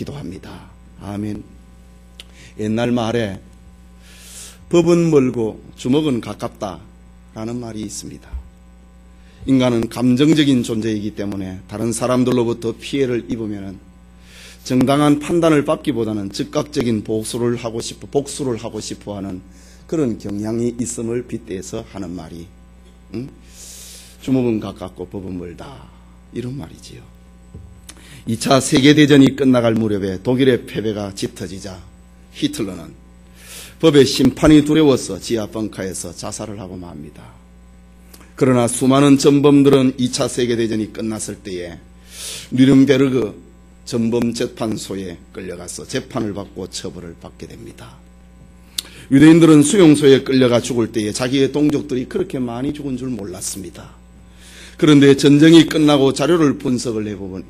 기도합니다. 아멘. 옛날 말에 법은 멀고 주먹은 가깝다라는 말이 있습니다. 인간은 감정적인 존재이기 때문에 다른 사람들로부터 피해를 입으면 정당한 판단을 받기보다는 즉각적인 복수를 하고 싶어 하는 그런 경향이 있음을 빗대서 하는 말이 주먹은 가깝고 법은 멀다, 이런 말이지요. 2차 세계대전이 끝나갈 무렵에 독일의 패배가 짙어지자 히틀러는 법의 심판이 두려워서 지하 벙커에서 자살을 하고 맙니다. 그러나 수많은 전범들은 2차 세계대전이 끝났을 때에 뉘른베르그 전범재판소에 끌려가서 재판을 받고 처벌을 받게 됩니다. 유대인들은 수용소에 끌려가 죽을 때에 자기의 동족들이 그렇게 많이 죽은 줄 몰랐습니다. 그런데 전쟁이 끝나고 자료를 분석을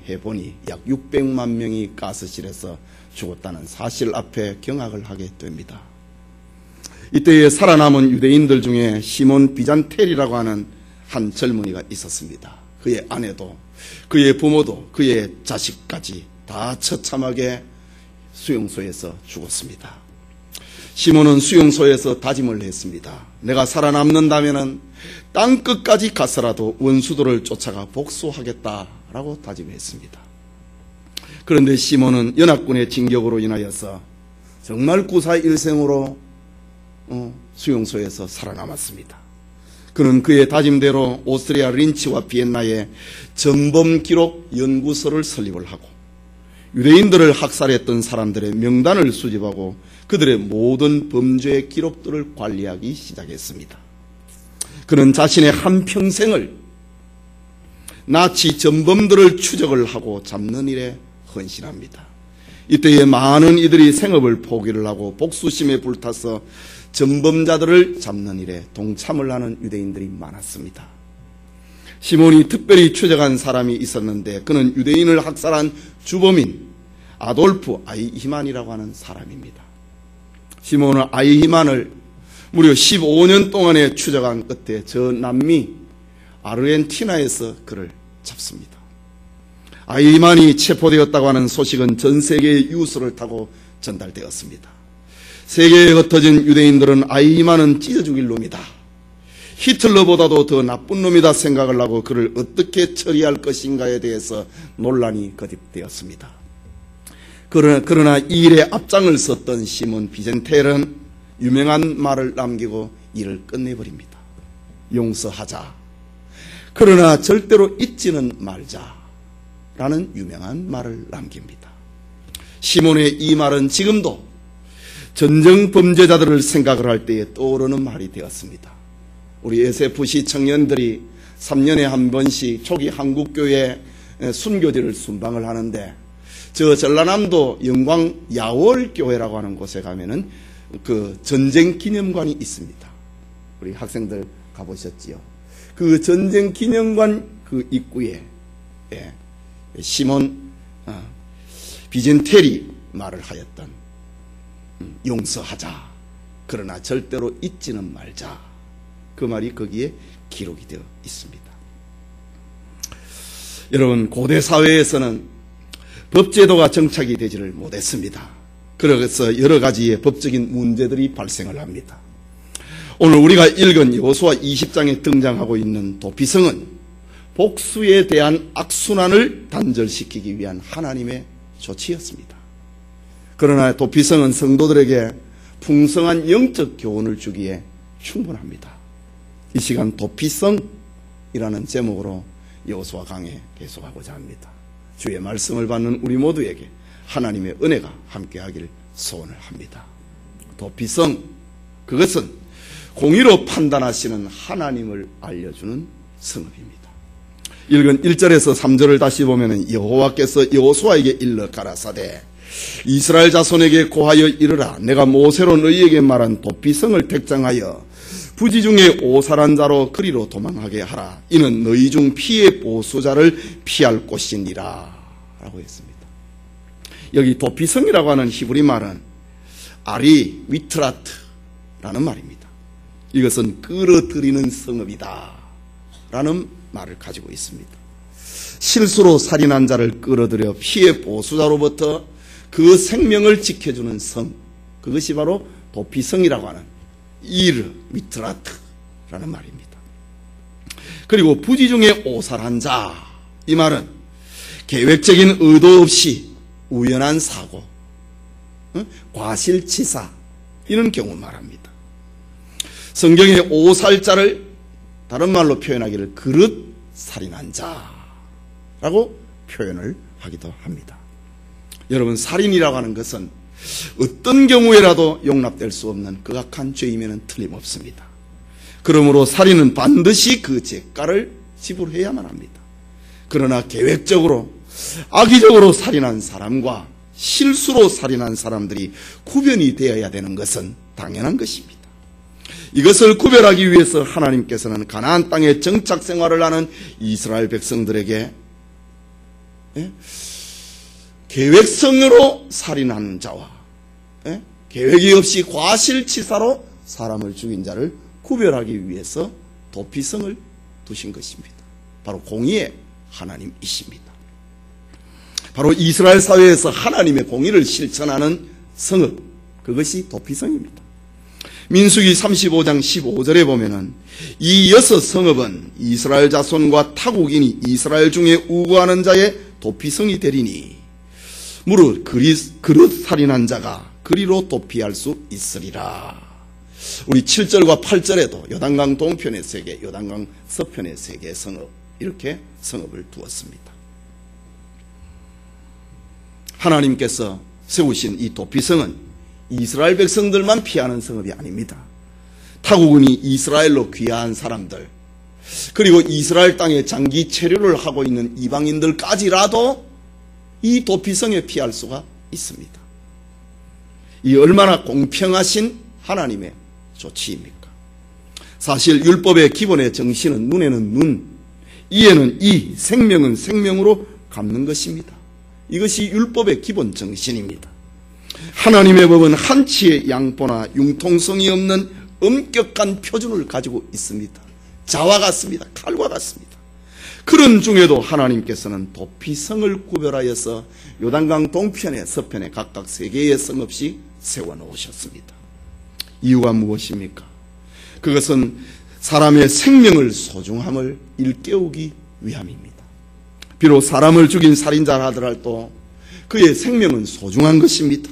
해보니 약 600만 명이 가스실에서 죽었다는 사실 앞에 경악을 하게 됩니다. 이때에 살아남은 유대인들 중에 시몬 비잔텔이라고 하는 한 젊은이가 있었습니다. 그의 아내도 그의 부모도 그의 자식까지 다 처참하게 수용소에서 죽었습니다. 시몬은 수용소에서 다짐을 했습니다. 내가 살아남는다면 땅끝까지 가서라도 원수들을 쫓아가 복수하겠다라고 다짐했습니다. 그런데 시몬은 연합군의 진격으로 인하여서 정말 구사일생으로 수용소에서 살아남았습니다. 그는 그의 다짐대로 오스트리아 린치와 비엔나에 전범기록 연구소를 설립을 하고 유대인들을 학살했던 사람들의 명단을 수집하고 그들의 모든 범죄의 기록들을 관리하기 시작했습니다. 그는 자신의 한평생을 나치 전범들을 추적을 하고 잡는 일에 헌신합니다. 이때에 많은 이들이 생업을 포기를 하고 복수심에 불타서 전범자들을 잡는 일에 동참을 하는 유대인들이 많았습니다. 시몬이 특별히 추적한 사람이 있었는데 그는 유대인을 학살한 주범인 아돌프 아이히만이라고 하는 사람입니다. 시몬은 아이히만을 무려 15년 동안에 추적한 끝에 저 남미 아르헨티나에서 그를 잡습니다. 아이히만이 체포되었다고 하는 소식은 전 세계의 뉴스를 타고 전달되었습니다. 세계에 흩어진 유대인들은 아이히만은 찢어 죽일 놈이다, 히틀러보다도 더 나쁜 놈이다 생각을 하고 그를 어떻게 처리할 것인가에 대해서 논란이 거듭되었습니다. 그러나 이 일에 앞장을 섰던 시몬 비젠텔은 유명한 말을 남기고 일을 끝내버립니다. 용서하자, 그러나 절대로 잊지는 말자라는 유명한 말을 남깁니다. 시몬의 이 말은 지금도 전쟁 범죄자들을 생각을 할 때에 떠오르는 말이 되었습니다. 우리 SFC 청년들이 3년에 한 번씩 초기 한국교회 순교제를 순방을 하는데 저 전라남도 영광 야월교회라고 하는 곳에 가면은 그 전쟁 기념관이 있습니다. 우리 학생들 가보셨지요? 그 전쟁 기념관 그 입구에 시몬 비젠텔이 말을 하였던 용서하자, 그러나 절대로 잊지는 말자, 그 말이 거기에 기록이 되어 있습니다. 여러분, 고대 사회에서는 법제도가 정착이 되지를 못했습니다. 그래서 여러 가지의 법적인 문제들이 발생을 합니다. 오늘 우리가 읽은 여호수아 20장에 등장하고 있는 도피성은 복수에 대한 악순환을 단절시키기 위한 하나님의 조치였습니다. 그러나 도피성은 성도들에게 풍성한 영적 교훈을 주기에 충분합니다. 이 시간 도피성이라는 제목으로 여호수아 강해 계속하고자 합니다. 주의 말씀을 받는 우리 모두에게 하나님의 은혜가 함께하길 소원을 합니다. 도피성, 그것은 공의로 판단하시는 하나님을 알려주는 성읍입니다. 읽은 1절에서 3절을 다시 보면 여호와께서 여호수아에게 일러 가라사대 이스라엘 자손에게 고하여 이르라, 내가 모세로 너희에게 말한 도피성을 택정하여 부지 중에 오살한 자로 그리로 도망하게 하라. 이는 너희 중 피해 보수자를 피할 곳이니라 라고 했습니다. 여기 도피성이라고 하는 히브리 말은 아리 위트라트라는 말입니다. 이것은 끌어들이는 성읍이다 라는 말을 가지고 있습니다. 실수로 살인한 자를 끌어들여 피해 보수자로부터 그 생명을 지켜주는 성, 그것이 바로 도피성이라고 하는 이르 미트라트라는 말입니다. 그리고 부지 중에 오살한 자, 이 말은 계획적인 의도 없이 우연한 사고, 과실치사, 이런 경우 말합니다. 성경의 오살자를 다른 말로 표현하기를 그릇 살인한 자라고 표현을 하기도 합니다. 여러분, 살인이라고 하는 것은 어떤 경우에라도 용납될 수 없는 극악한 죄임에는 틀림없습니다. 그러므로 살인은 반드시 그 죄가를 지불해야만 합니다. 그러나 계획적으로 악의적으로 살인한 사람과 실수로 살인한 사람들이 구별이 되어야 되는 것은 당연한 것입니다. 이것을 구별하기 위해서 하나님께서는 가나안 땅에 정착 생활을 하는 이스라엘 백성들에게 계획성으로 살인하는 자와 계획이 없이 과실치사로 사람을 죽인 자를 구별하기 위해서 도피성을 두신 것입니다. 바로 공의의 하나님이십니다. 바로 이스라엘 사회에서 하나님의 공의를 실천하는 성읍, 그것이 도피성입니다. 민수기 35장 15절에 보면은 이 6 성읍은 이스라엘 자손과 타국인이 이스라엘 중에 우거하는 자의 도피성이 되리니 무릇 그릇 살인한 자가 그리로 도피할 수 있으리라. 우리 7절과 8절에도 요단강 동편의 3개, 요단강 서편의 3개 성읍, 이렇게 성읍을 두었습니다. 하나님께서 세우신 이 도피성은 이스라엘 백성들만 피하는 성읍이 아닙니다. 타국은이 이스라엘로 귀화한 사람들, 그리고 이스라엘 땅에 장기 체류를 하고 있는 이방인들까지라도 이 도피성에 피할 수가 있습니다. 이 얼마나 공평하신 하나님의 조치입니까? 사실 율법의 기본의 정신은 눈에는 눈, 이에는 이, 생명은 생명으로 갚는 것입니다. 이것이 율법의 기본 정신입니다. 하나님의 법은 한치의 양보나 융통성이 없는 엄격한 표준을 가지고 있습니다. 자와 같습니다. 칼과 같습니다. 그런 중에도 하나님께서는 도피성을 구별하여서 요단강 동편에 서편에 각각 3개의 성읍씩 세워놓으셨습니다. 이유가 무엇입니까? 그것은 사람의 생명을 소중함을 일깨우기 위함입니다. 비록 사람을 죽인 살인자라 하더라도 그의 생명은 소중한 것입니다.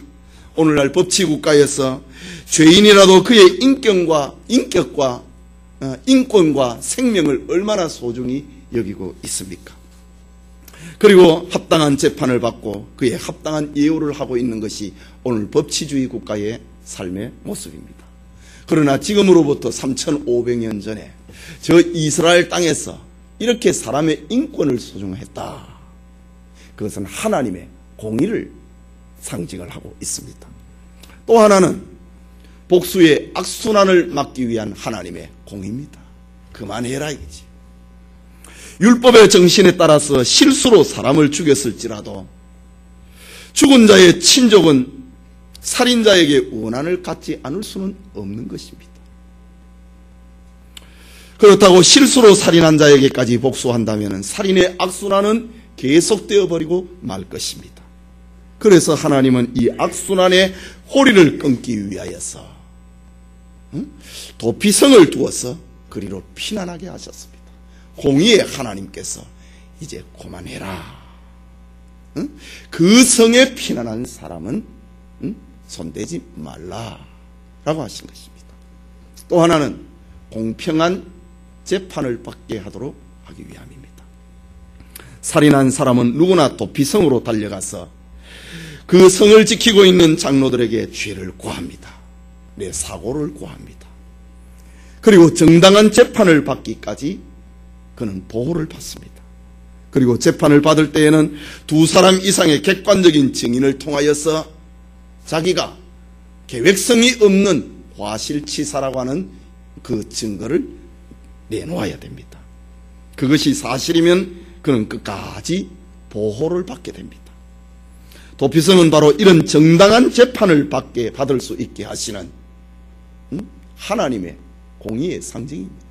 오늘날 법치국가에서 죄인이라도 그의 인격과 인권과 생명을 얼마나 소중히 여기고 있습니까? 그리고 합당한 재판을 받고 그의 합당한 예우를 하고 있는 것이 오늘 법치주의 국가의 삶의 모습입니다. 그러나 지금으로부터 3,500년 전에 저 이스라엘 땅에서 이렇게 사람의 인권을 소중했다. 그것은 하나님의 공의를 상징을 하고 있습니다. 또 하나는 복수의 악순환을 막기 위한 하나님의 공의입니다. 그만해라 이거지. 율법의 정신에 따라서 실수로 사람을 죽였을지라도 죽은 자의 친족은 살인자에게 원한을 갖지 않을 수는 없는 것입니다. 그렇다고 실수로 살인한 자에게까지 복수한다면 살인의 악순환은 계속되어 버리고 말 것입니다. 그래서 하나님은 이 악순환의 호리를 끊기 위하여서 도피성을 두어서 그리로 피난하게 하셨습니다. 공의의 하나님께서 이제 그만해라. 그 성에 피난한 사람은 손대지 말라라고 하신 것입니다. 또 하나는 공평한 재판을 받게 하도록 하기 위함입니다. 살인한 사람은 누구나 도피성으로 달려가서 그 성을 지키고 있는 장로들에게 죄를 구합니다. 내 사고를 구합니다. 그리고 정당한 재판을 받기까지 그는 보호를 받습니다. 그리고 재판을 받을 때에는 2사람 이상의 객관적인 증인을 통하여서 자기가 계획성이 없는 과실치사라고 하는 그 증거를 내놓아야 됩니다. 그것이 사실이면 그는 끝까지 보호를 받게 됩니다. 도피성은 바로 이런 정당한 재판을 받을 수 있게 하시는 하나님의 공의의 상징입니다.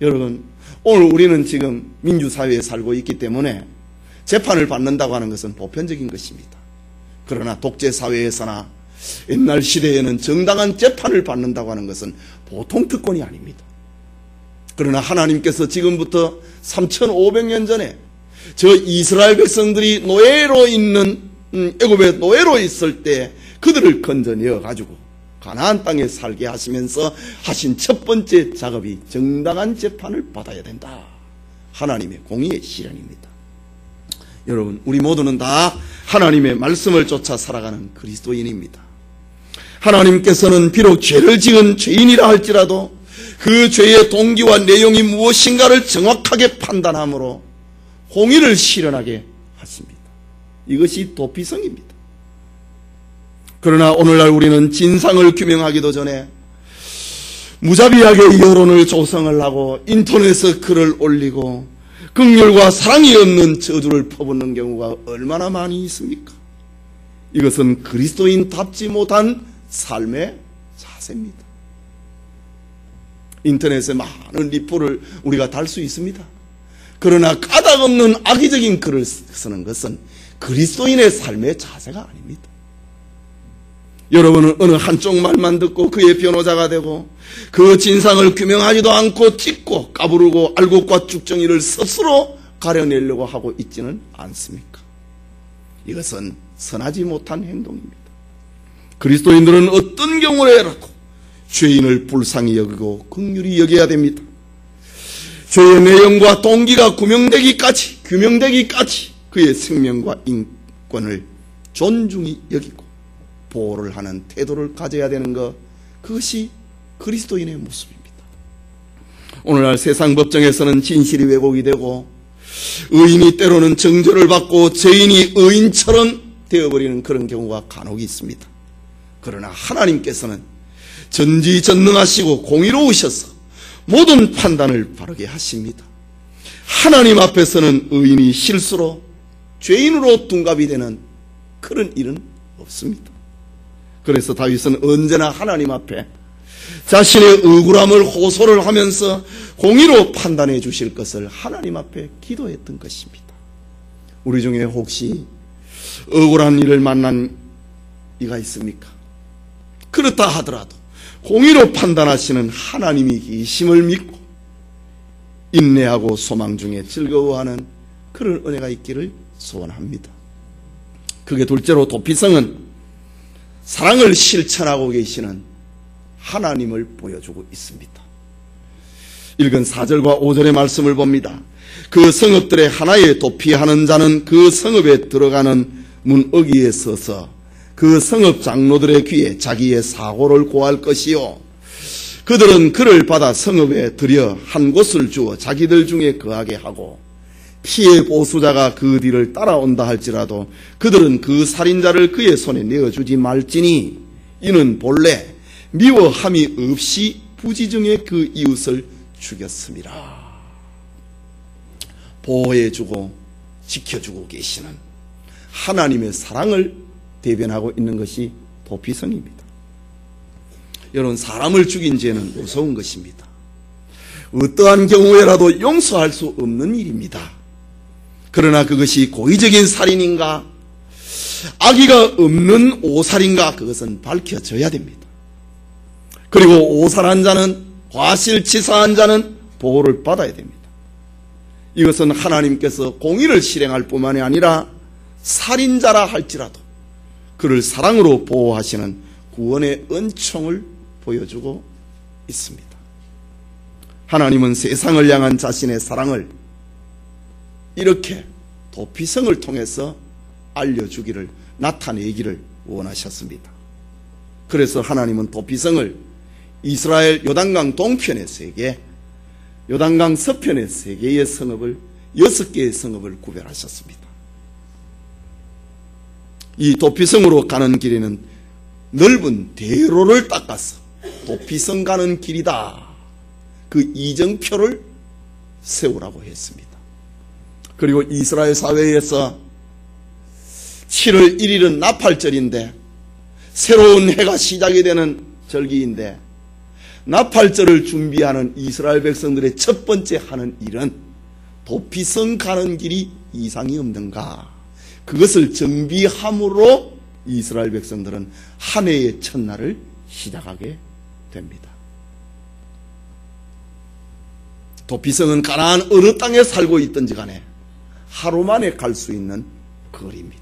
여러분, 오늘 우리는 지금 민주사회에 살고 있기 때문에 재판을 받는다고 하는 것은 보편적인 것입니다. 그러나 독재사회에서나 옛날 시대에는 정당한 재판을 받는다고 하는 것은 보통 특권이 아닙니다. 그러나 하나님께서 지금부터 3,500년 전에 저 이스라엘 백성들이 노예로 있는 애굽의 노예로 있을 때 그들을 건져내어 가지고 가나안 땅에 살게 하시면서 하신 첫 번째 작업이 정당한 재판을 받아야 된다. 하나님의 공의의 실현입니다. 여러분, 우리 모두는 다 하나님의 말씀을 쫓아 살아가는 그리스도인입니다. 하나님께서는 비록 죄를 지은 죄인이라 할지라도 그 죄의 동기와 내용이 무엇인가를 정확하게 판단함으로 공의를 실현하게 하십니다. 이것이 도피성입니다. 그러나 오늘날 우리는 진상을 규명하기도 전에 무자비하게 여론을 조성을 하고 인터넷에 글을 올리고 긍휼과 사랑이 없는 저주를 퍼붓는 경우가 얼마나 많이 있습니까? 이것은 그리스도인답지 못한 삶의 자세입니다. 인터넷에 많은 리플을 우리가 달 수 있습니다. 그러나 까닭없는 악의적인 글을 쓰는 것은 그리스도인의 삶의 자세가 아닙니다. 여러분은 어느 한쪽 말만 듣고 그의 변호자가 되고 그 진상을 규명하지도 않고 찢고 까부르고 알곡과 쭉정이를 스스로 가려내려고 하고 있지는 않습니까? 이것은 선하지 못한 행동입니다. 그리스도인들은 어떤 경우라도 죄인을 불쌍히 여기고 긍휼히 여겨야 됩니다. 죄의 내용과 동기가 규명되기까지 그의 생명과 인권을 존중히 여기고 보호를 하는 태도를 가져야 되는 것, 그것이 그리스도인의 모습입니다. 오늘날 세상 법정에서는 진실이 왜곡이 되고 의인이 때로는 정죄를 받고 죄인이 의인처럼 되어버리는 그런 경우가 간혹 있습니다. 그러나 하나님께서는 전지전능하시고 공의로우셔서 모든 판단을 바르게 하십니다. 하나님 앞에서는 의인이 실수로 죄인으로 둔갑이 되는 그런 일은 없습니다. 그래서 다윗은 언제나 하나님 앞에 자신의 억울함을 호소를 하면서 공의로 판단해 주실 것을 하나님 앞에 기도했던 것입니다. 우리 중에 혹시 억울한 일을 만난 이가 있습니까? 그렇다 하더라도 공의로 판단하시는 하나님이 계심을 믿고 인내하고 소망 중에 즐거워하는 그런 은혜가 있기를 소원합니다. 그게 둘째로 도피성은 사랑을 실천하고 계시는 하나님을 보여주고 있습니다. 읽은 4절과 5절의 말씀을 봅니다. 그 성읍들의 하나에 도피하는 자는 그 성읍에 들어가는 문어기에 서서 그 성읍 장로들의 귀에 자기의 사고를 고할 것이요, 그들은 그를 받아 성읍에 들여 한 곳을 주어 자기들 중에 거하게 하고 피해 보수자가 그 뒤를 따라온다 할지라도 그들은 그 살인자를 그의 손에 내어주지 말지니 이는 본래 미워함이 없이 부지중에 그 이웃을 죽였습니다. 보호해주고 지켜주고 계시는 하나님의 사랑을 대변하고 있는 것이 도피성입니다. 여러분, 사람을 죽인 죄는 무서운 것입니다. 어떠한 경우에라도 용서할 수 없는 일입니다. 그러나 그것이 고의적인 살인인가 악의가 없는 오살인가, 그것은 밝혀져야 됩니다. 그리고 오살한 자는, 과실치사한 자는 보호를 받아야 됩니다. 이것은 하나님께서 공의를 실행할 뿐만이 아니라 살인자라 할지라도 그를 사랑으로 보호하시는 구원의 은총을 보여주고 있습니다. 하나님은 세상을 향한 자신의 사랑을 이렇게 도피성을 통해서 알려주기를, 나타내기를 원하셨습니다. 그래서 하나님은 도피성을 이스라엘 요단강 동편의 3개, 요단강 서편의 3개의 성읍을, 6개의 성읍을 구별하셨습니다. 이 도피성으로 가는 길에는 넓은 대로를 닦아서 도피성 가는 길이다, 그 이정표를 세우라고 했습니다. 그리고 이스라엘 사회에서 7월 1일은 나팔절인데, 새로운 해가 시작이 되는 절기인데, 나팔절을 준비하는 이스라엘 백성들의 첫 번째 하는 일은 도피성 가는 길이 이상이 없는가, 그것을 정비함으로 이스라엘 백성들은 한 해의 첫날을 시작하게 됩니다. 도피성은 가나안 어느 땅에 살고 있든지 간에 하루 만에 갈 수 있는 거리입니다.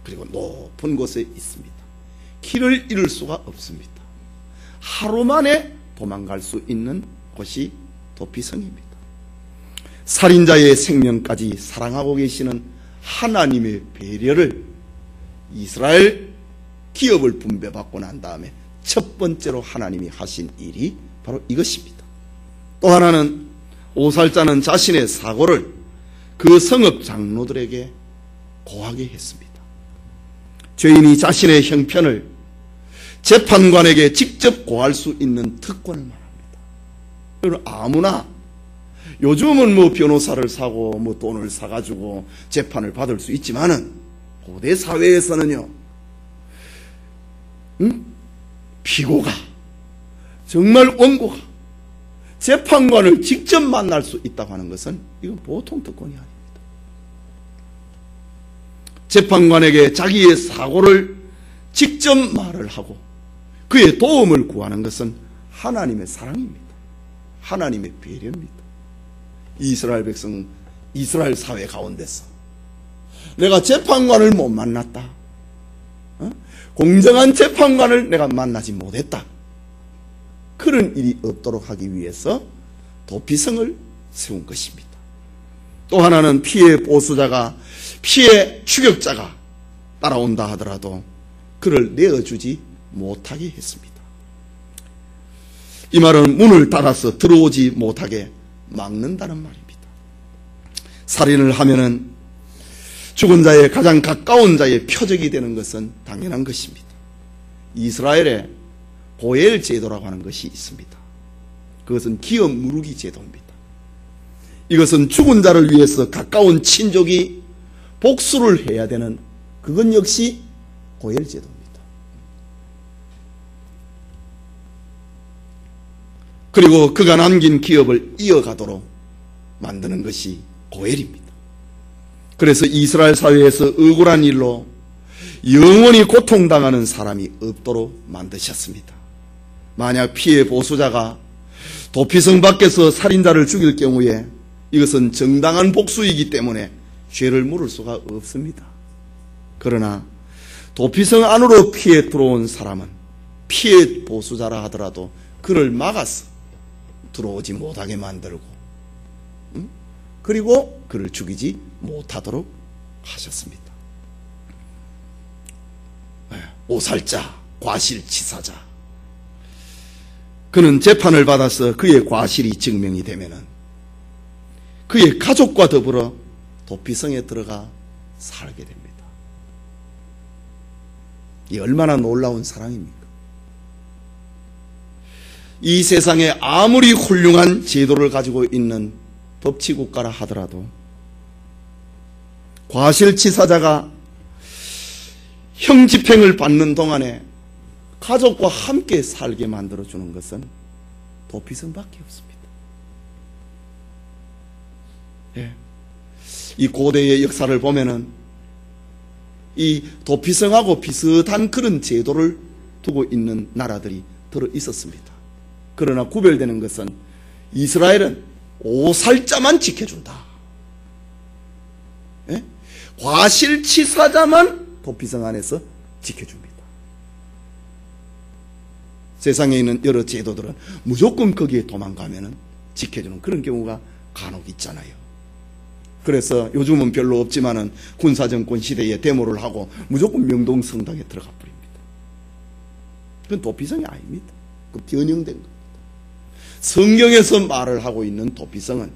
그리고 높은 곳에 있습니다. 길을 잃을 수가 없습니다. 하루 만에 도망갈 수 있는 곳이 도피성입니다. 살인자의 생명까지 사랑하고 계시는 하나님의 배려를 이스라엘 기업을 분배받고 난 다음에 첫 번째로 하나님이 하신 일이 바로 이것입니다. 또 하나는 오살자는 자신의 사고를 그 성읍 장로들에게 고하게 했습니다. 죄인이 자신의 형편을 재판관에게 직접 고할 수 있는 특권을 말합니다. 그럼 아무나 요즘은 변호사를 사고 돈을 사가지고 재판을 받을 수 있지만은 고대 사회에서는요, 피고가 정말 원고가 재판관을 직접 만날 수 있다고 하는 것은 이건 보통 특권이 아닙니다. 재판관에게 자기의 사고를 직접 말을 하고 그의 도움을 구하는 것은 하나님의 사랑입니다. 하나님의 배려입니다. 이스라엘 백성은 이스라엘 사회 가운데서 내가 재판관을 못 만났다, 공정한 재판관을 내가 만나지 못했다, 그런 일이 없도록 하기 위해서 도피성을 세운 것입니다. 또 하나는 피해 보수자가, 피해 추격자가 따라온다 하더라도 그를 내어주지 못하게 했습니다. 이 말은 문을 닫아서 들어오지 못하게 막는다는 말입니다. 살인을 하면은 죽은 자의 가장 가까운 자의 표적이 되는 것은 당연한 것입니다. 이스라엘에 고엘 제도라고 하는 것이 있습니다. 그것은 기업 무르기 제도입니다. 이것은 죽은 자를 위해서 가까운 친족이 복수를 해야 되는, 그건 역시 고엘 제도입니다. 그리고 그가 남긴 기업을 이어가도록 만드는 것이 고엘입니다. 그래서 이스라엘 사회에서 억울한 일로 영원히 고통당하는 사람이 없도록 만드셨습니다. 만약 피해 보수자가 도피성 밖에서 살인자를 죽일 경우에 이것은 정당한 복수이기 때문에 죄를 물을 수가 없습니다. 그러나 도피성 안으로 피해 들어온 사람은 피해 보수자라 하더라도 그를 막아서 들어오지 못하게 만들고, 그리고 그를 죽이지 못하도록 하셨습니다. 오살자, 과실치사자, 그는 재판을 받아서 그의 과실이 증명이 되면은 그의 가족과 더불어 도피성에 들어가 살게 됩니다. 이 얼마나 놀라운 사랑입니까? 이 세상에 아무리 훌륭한 제도를 가지고 있는 법치국가라 하더라도 과실치사자가 형집행을 받는 동안에 가족과 함께 살게 만들어주는 것은 도피성밖에 없습니다. 예. 이 고대의 역사를 보면은 이 도피성하고 비슷한 그런 제도를 두고 있는 나라들이 들어 있었습니다. 그러나 구별되는 것은 이스라엘은 오살자만 지켜준다. 예? 과실치사자만 도피성 안에서 지켜줍니다. 세상에 있는 여러 제도들은 무조건 거기에 도망가면은 지켜주는 그런 경우가 간혹 있잖아요. 그래서 요즘은 별로 없지만은 군사정권 시대에 데모를 하고 무조건 명동성당에 들어가 버립니다. 그건 도피성이 아닙니다. 그 변형된 겁니다. 성경에서 말을 하고 있는 도피성은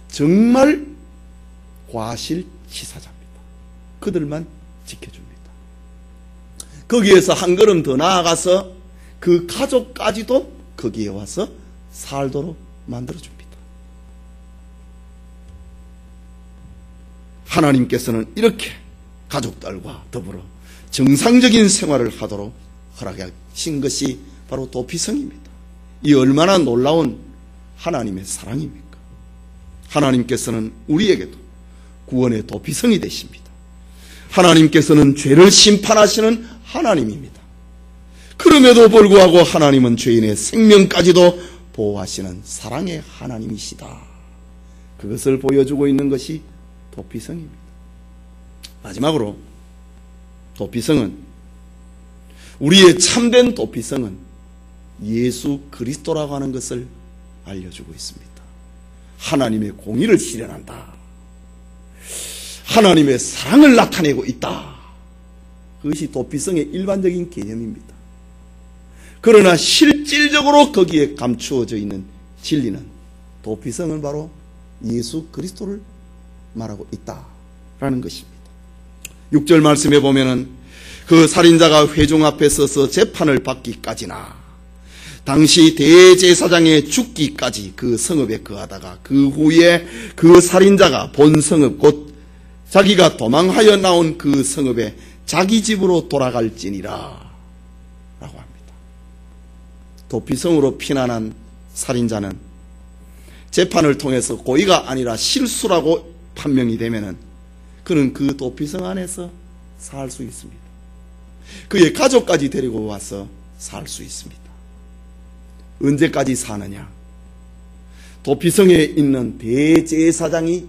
정말 과실치사자입니다. 그들만 지켜줍니다. 거기에서 한 걸음 더 나아가서 그 가족까지도 거기에 와서 살도록 만들어줍니다. 하나님께서는 이렇게 가족들과 더불어 정상적인 생활을 하도록 허락하신 것이 바로 도피성입니다. 이 얼마나 놀라운 하나님의 사랑입니까? 하나님께서는 우리에게도 구원의 도피성이 되십니다. 하나님께서는 죄를 심판하시는 하나님입니다. 그럼에도 불구하고 하나님은 죄인의 생명까지도 보호하시는 사랑의 하나님이시다. 그것을 보여주고 있는 것이 도피성입니다. 마지막으로 도피성은, 우리의 참된 도피성은 예수 그리스도라고 하는 것을 알려주고 있습니다. 하나님의 공의를 실현한다. 하나님의 사랑을 나타내고 있다. 그것이 도피성의 일반적인 개념입니다. 그러나 실질적으로 거기에 감추어져 있는 진리는, 도피성은 바로 예수 그리스도를 말하고 있다라는 것입니다. 6절 말씀에 보면은 그 살인자가 회중 앞에 서서 재판을 받기까지나 당시 대제사장의 죽기까지 그 성읍에 거하다가 그 후에 그 살인자가 본 성읍, 곧 자기가 도망하여 나온 그 성읍에 자기 집으로 돌아갈지니라 라고 합니다. 도피성으로 피난한 살인자는 재판을 통해서 고의가 아니라 실수라고 판명이 되면은 그는 그 도피성 안에서 살 수 있습니다. 그의 가족까지 데리고 와서 살 수 있습니다. 언제까지 사느냐? 도피성에 있는 대제사장이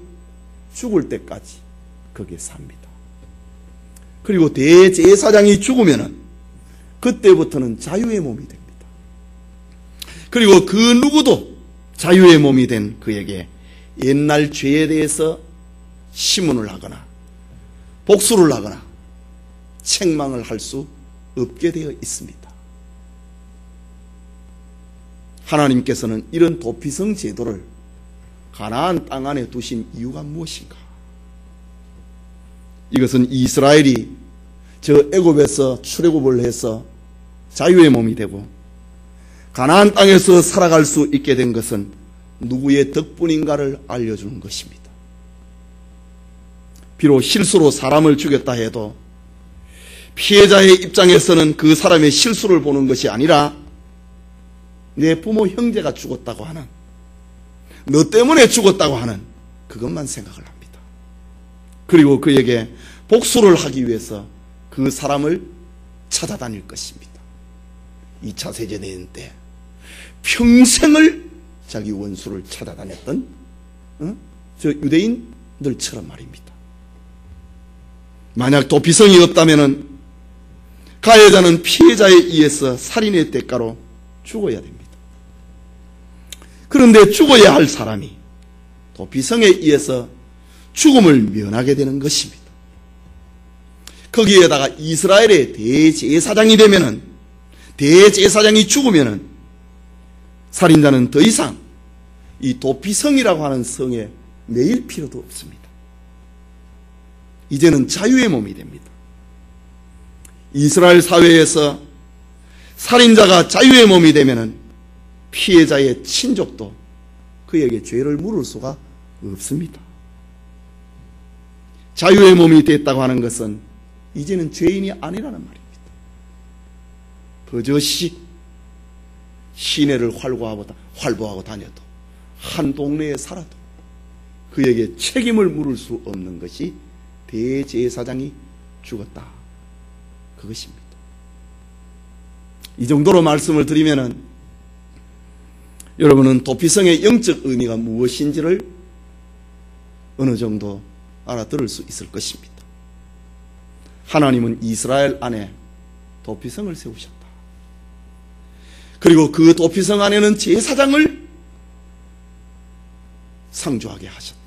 죽을 때까지 거기에 삽니다. 그리고 대제사장이 죽으면은 그때부터는 자유의 몸이 됩니다. 그리고 그 누구도 자유의 몸이 된 그에게 옛날 죄에 대해서 시문을 하거나 복수를 하거나 책망을 할 수 없게 되어 있습니다. 하나님께서는 이런 도피성 제도를 가나안 땅 안에 두신 이유가 무엇인가? 이것은 이스라엘이 저 애굽에서 출애굽을 해서 자유의 몸이 되고 가나안 땅에서 살아갈 수 있게 된 것은 누구의 덕분인가를 알려주는 것입니다. 비록 실수로 사람을 죽였다 해도 피해자의 입장에서는 그 사람의 실수를 보는 것이 아니라 내 부모 형제가 죽었다고 하는, 너 때문에 죽었다고 하는 그것만 생각을 합니다. 그리고 그에게 복수를 하기 위해서 그 사람을 찾아다닐 것입니다. 2차 세계대전 때 평생을 자기 원수를 찾아다녔던 저 유대인들처럼 말입니다. 만약 도피성이 없다면 가해자는 피해자에 의해서 살인의 대가로 죽어야 됩니다. 그런데 죽어야 할 사람이 도피성에 의해서 죽음을 면하게 되는 것입니다. 거기에다가 이스라엘의 대제사장이 되면은, 대제사장이 죽으면은 살인자는 더 이상 이 도피성이라고 하는 성에 매일 필요도 없습니다. 이제는 자유의 몸이 됩니다. 이스라엘 사회에서 살인자가 자유의 몸이 되면은 피해자의 친족도 그에게 죄를 물을 수가 없습니다. 자유의 몸이 됐다고 하는 것은 이제는 죄인이 아니라는 말입니다. 버젓이 시내를 활보하고 다녀도 한 동네에 살아도 그에게 책임을 물을 수 없는 것이 대제사장이 죽었다, 그것입니다. 이 정도로 말씀을 드리면은 여러분은 도피성의 영적 의미가 무엇인지를 어느 정도 알아들을 수 있을 것입니다. 하나님은 이스라엘 안에 도피성을 세우셨다. 그리고 그 도피성 안에는 제사장을 상주하게 하셨다.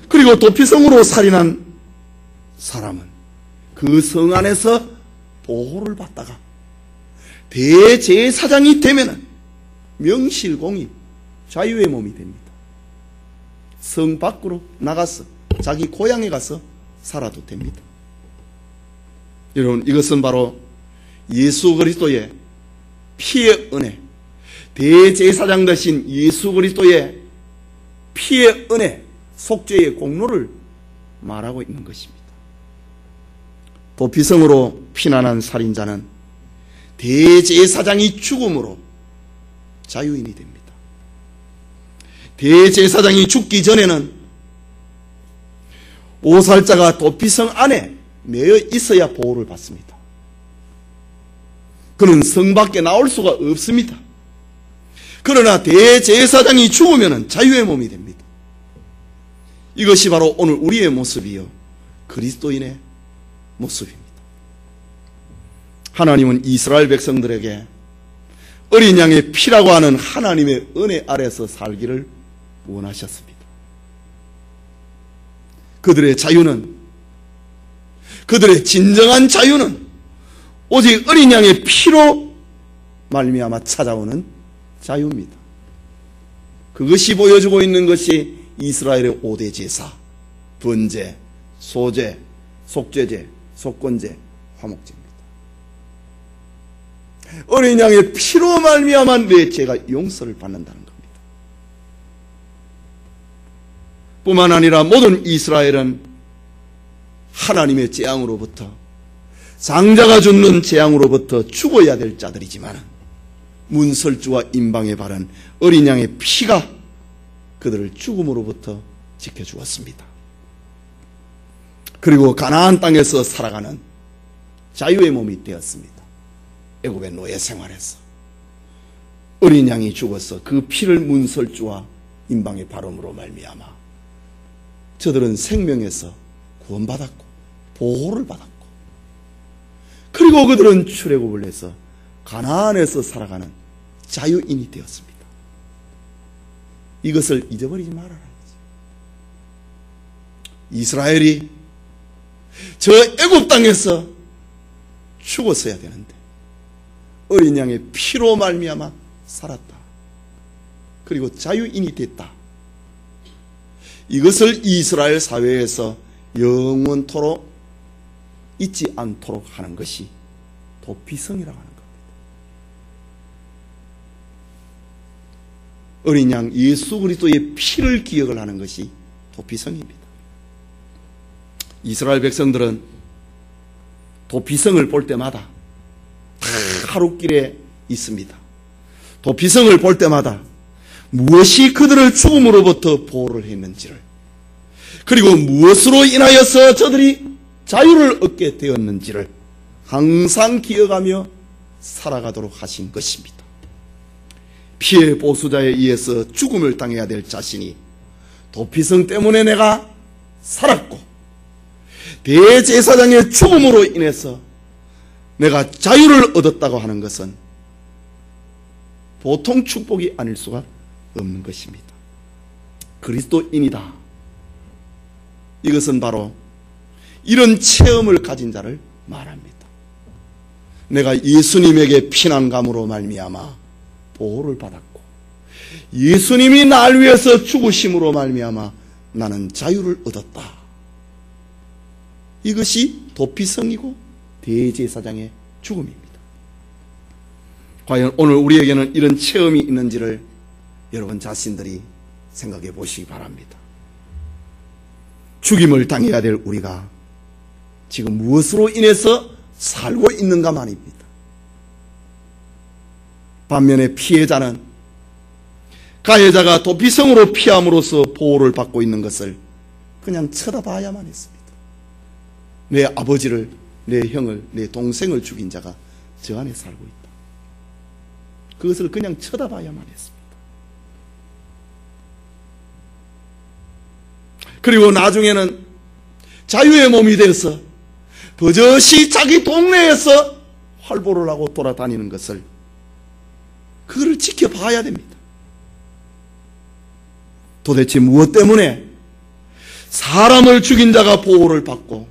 그리고 도피성으로 살인한 사람은 그 성 안에서 보호를 받다가 대제사장이 되면은 명실공히 자유의 몸이 됩니다. 성 밖으로 나가서 자기 고향에 가서 살아도 됩니다. 여러분, 이것은 바로 예수 그리스도의 피의 은혜, 대제사장 되신 예수 그리스도의 피의 은혜, 속죄의 공로를 말하고 있는 것입니다. 도피성으로 피난한 살인자는 대제사장이 죽음으로 자유인이 됩니다. 대제사장이 죽기 전에는 보살자가 도피성 안에 매여 있어야 보호를 받습니다. 그는 성 밖에 나올 수가 없습니다. 그러나 대제사장이 죽으면 자유의 몸이 됩니다. 이것이 바로 오늘 우리의 모습이요 그리스도인의 모습입니다. 하나님은 이스라엘 백성들에게 어린 양의 피라고 하는 하나님의 은혜 아래서 살기를 원하셨습니다. 그들의 자유는, 그들의 진정한 자유는 오직 어린 양의 피로 말미암아 찾아오는 자유입니다. 그것이 보여주고 있는 것이 이스라엘의 5대 제사, 번제, 소제, 속죄제, 속건제, 화목제입니다. 어린 양의 피로 말미암아 내 죄가 용서를 받는다는 겁니다. 뿐만 아니라 모든 이스라엘은 하나님의 재앙으로부터, 장자가 죽는 재앙으로부터 죽어야 될 자들이지만 문설주와 임방에 바른 어린 양의 피가 그들을 죽음으로부터 지켜주었습니다. 그리고 가나안 땅에서 살아가는 자유의 몸이 되었습니다. 애굽의 노예 생활에서 어린 양이 죽어서 그 피를 문설주와 임방에 바름으로 말미암아 저들은 생명에서 구원받았고 보호를 받았고, 그리고 그들은 출애굽을 해서 가나안에서 살아가는 자유인이 되었습니다. 이것을 잊어버리지 말아라. 이스라엘이 저 애굽 땅에서 죽었어야 되는데 어린 양의 피로 말미암아 살았다. 그리고 자유인이 됐다. 이것을 이스라엘 사회에서 영원토록 잊지 않도록 하는 것이 도피성이라고 하는 겁니다. 어린 양 예수 그리스도의 피를 기억을 하는 것이 도피성입니다. 이스라엘 백성들은 도피성을 볼 때마다 다 하루길에 있습니다. 도피성을 볼 때마다 무엇이 그들을 죽음으로부터 보호를 했는지를, 그리고 무엇으로 인하여서 저들이 자유를 얻게 되었는지를 항상 기억하며 살아가도록 하신 것입니다. 피의 보수자에 의해서 죽음을 당해야 될 자신이 도피성 때문에 내가 살았고 대제사장의 죽음으로 인해서 내가 자유를 얻었다고 하는 것은 보통 축복이 아닐 수가 없는 것입니다. 그리스도인이다. 이것은 바로 이런 체험을 가진 자를 말합니다. 내가 예수님에게 피난감으로 말미암아 보호를 받았고 예수님이 날 위해서 죽으심으로 말미암아 나는 자유를 얻었다. 이것이 도피성이고 대제사장의 죽음입니다. 과연 오늘 우리에게는 이런 체험이 있는지를 여러분 자신들이 생각해 보시기 바랍니다. 죽임을 당해야 될 우리가 지금 무엇으로 인해서 살고 있는가 말입니다. 반면에 피해자는 가해자가 도피성으로 피함으로써 보호를 받고 있는 것을 그냥 쳐다봐야만 했습니다. 내 아버지를, 내 형을, 내 동생을 죽인 자가 저 안에 살고 있다. 그것을 그냥 쳐다봐야만 했습니다. 그리고 나중에는 자유의 몸이 되어서 버젓이 자기 동네에서 활보를 하고 돌아다니는 것을, 그거를 지켜봐야 됩니다. 도대체 무엇 때문에 사람을 죽인 자가 보호를 받고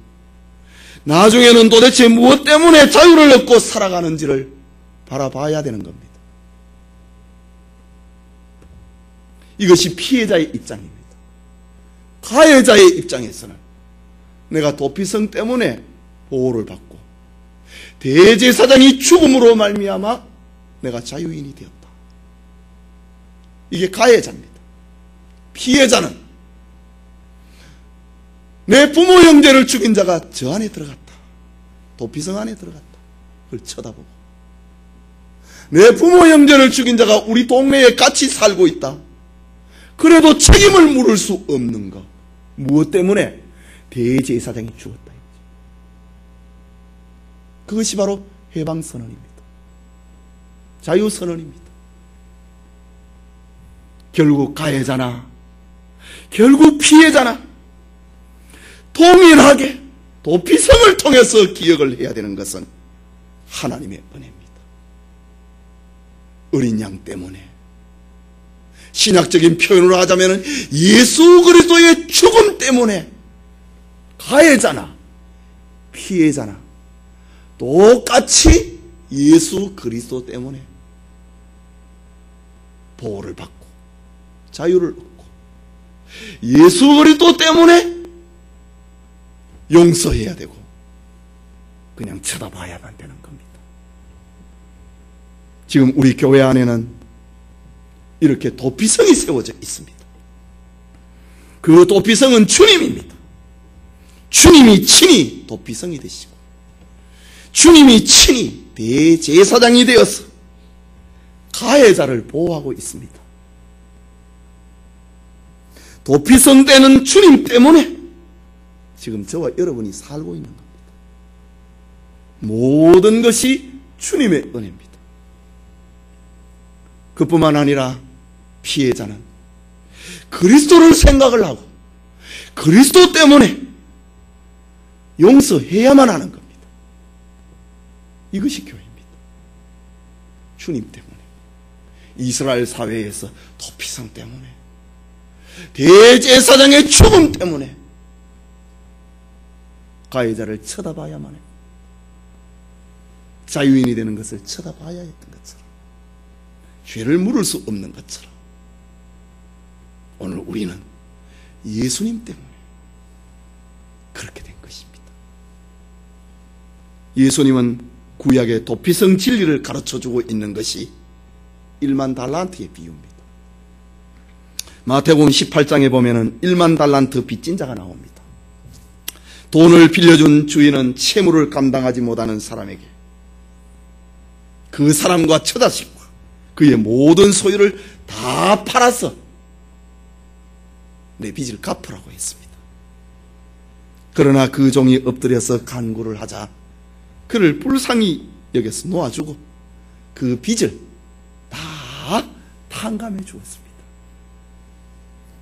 나중에는 도대체 무엇 때문에 자유를 얻고 살아가는지를 바라봐야 되는 겁니다. 이것이 피해자의 입장입니다. 가해자의 입장에서는 내가 도피성 때문에 보호를 받고 대제사장이 죽음으로 말미암아 내가 자유인이 되었다. 이게 가해자입니다. 피해자는 내 부모 형제를 죽인 자가 저 안에 들어갔다. 도피성 안에 들어갔다. 그걸 쳐다보고 내 부모 형제를 죽인 자가 우리 동네에 같이 살고 있다. 그래도 책임을 물을 수 없는 것. 무엇 때문에? 대제사장이 죽었다. 그것이 바로 해방선언입니다. 자유선언입니다. 결국 가해자나 결국 피해자나 동일하게 도피성을 통해서 기억을 해야 되는 것은 하나님의 은혜입니다. 어린 양 때문에, 신학적인 표현으로 하자면 예수 그리스도의 죽음 때문에 가해자나 피해자나 똑같이 예수 그리스도 때문에 보호를 받고 자유를 얻고, 예수 그리스도 때문에 용서해야 되고 그냥 쳐다봐야만 되는 겁니다. 지금 우리 교회 안에는 이렇게 도피성이 세워져 있습니다. 그 도피성은 주님입니다. 주님이 친히 도피성이 되시고 주님이 친히 대제사장이 되어서 가해자를 보호하고 있습니다. 도피성 되는 주님 때문에 지금 저와 여러분이 살고 있는 겁니다. 모든 것이 주님의 은혜입니다. 그뿐만 아니라 피해자는 그리스도를 생각을 하고 그리스도 때문에 용서해야만 하는 겁니다. 이것이 교회입니다. 주님 때문에, 이스라엘 사회에서 도피성 때문에, 대제사장의 죽음 때문에 가해자를 쳐다봐야만 해요. 자유인이 되는 것을 쳐다봐야 했던 것처럼, 죄를 물을 수 없는 것처럼 오늘 우리는 예수님 때문에 그렇게 된 것입니다. 예수님은 구약의 도피성 진리를 가르쳐주고 있는 것이 1만 달란트의 비유입니다. 마태복음 18장에 보면은 1만 달란트 빚진 자가 나옵니다. 돈을 빌려준 주인은 채무를 감당하지 못하는 사람에게 그 사람과 처자식과 그의 모든 소유를 다 팔아서 내 빚을 갚으라고 했습니다. 그러나 그 종이 엎드려서 간구를 하자 그를 불쌍히 여겨서 놓아주고 그 빚을 다 탕감해 주었습니다.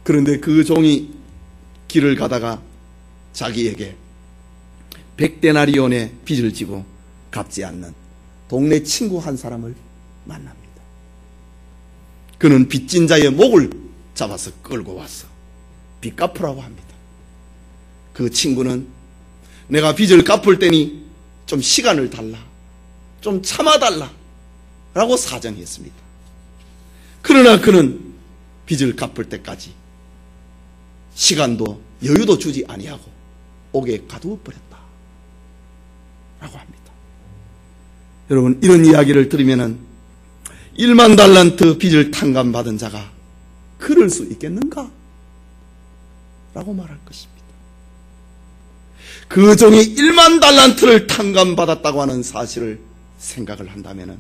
그런데 그 종이 길을 가다가 자기에게 100데나리온의 빚을 지고 갚지 않는 동네 친구 한 사람을 만납니다. 그는 빚진 자의 목을 잡아서 끌고 와서 빚 갚으라고 합니다. 그 친구는 내가 빚을 갚을 테니 좀 시간을 달라, 좀 참아달라 라고 사정했습니다. 그러나 그는 빚을 갚을 때까지 시간도 여유도 주지 아니하고 옥에 가두어 버렸다 라고 합니다. 여러분, 이런 이야기를 들으면은 1만 달란트 빚을 탕감받은 자가 그럴 수 있겠는가? 라고 말할 것입니다. 그 종이 1만 달란트를 탕감받았다고 하는 사실을 생각을 한다면은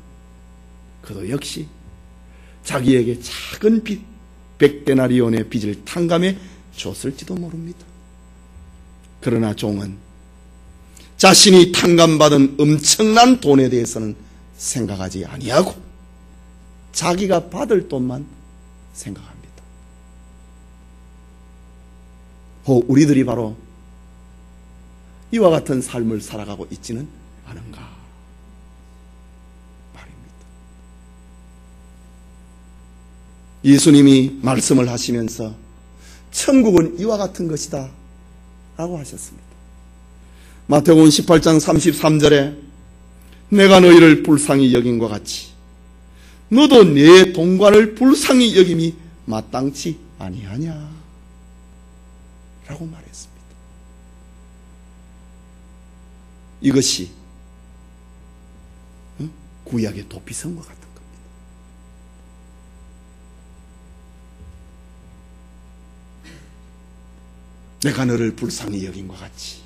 그도 역시 자기에게 작은 빚 100데나리온의 빚을 탕감해 줬을지도 모릅니다. 그러나 종은 자신이 탕감받은 엄청난 돈에 대해서는 생각하지 아니하고 자기가 받을 돈만 생각합니다. 우리들이 바로 이와 같은 삶을 살아가고 있지는 않은가 말입니다. 예수님이 말씀을 하시면서 천국은 이와 같은 것이다 라고 하셨습니다. 마태복음 18장 33절에 내가 너희를 불쌍히 여긴과 같이 너도 내 동관을 불쌍히 여김이 마땅치 아니하냐 라고 말했습니다. 이것이 구약의 도피성과 같은 겁니다. 내가 너를 불쌍히 여긴과 같이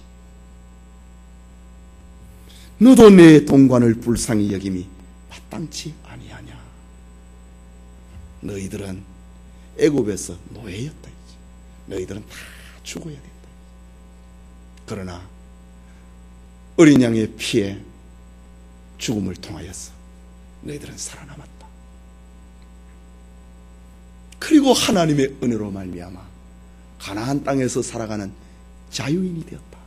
너도 내 동관을 불쌍히 여김이 마땅치 아니하냐. 너희들은 애굽에서 노예였다. 너희들은 다 죽어야 된다. 그러나 어린 양의 피에 죽음을 통하여서 너희들은 살아남았다. 그리고 하나님의 은혜로 말미암아 가나안 땅에서 살아가는 자유인이 되었다.